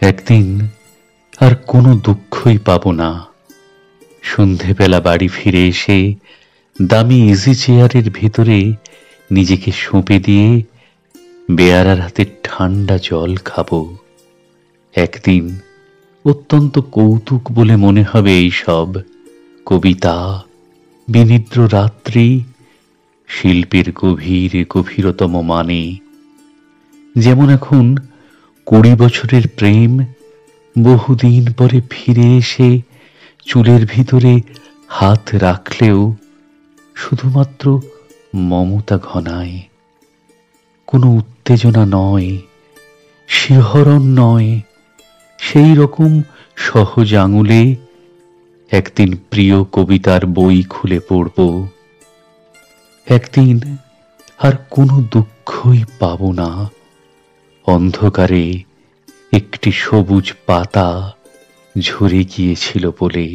একদিন আর কোনো দুঃখই পাব না। সন্ধেবেলা বাড়ি ফিরে এসে দামি ইজি চেয়ারের ভেতরে নিজেকে সঁপে দিয়ে বেয়ারার হাতে ঠান্ডা জল খাবো। একদিন অত্যন্ত কৌতুক বলে মনে হবে এই সব কবিতা, বিনিদ্র রাত্রি, শিল্পের গভীর গভীরতম মানে। যেমন এখন 20 বছরের প্রেম বহুদিন পরে ফিরে এসে চুলের ভিতরে হাত রাখলেও শুধুমাত্র মমতা ঘনায়, কোনো উত্তেজনা নয়, শিহরণ নয়। সেই রকম সহজ আঙুলে একদিন প্রিয় কবিতার বই খুলে পড়ব। একদিন আর কোনো দুঃখই পাব না। অন্ধকারে একটি সবুজ পাতা ঝরে গিয়েছিল বলে।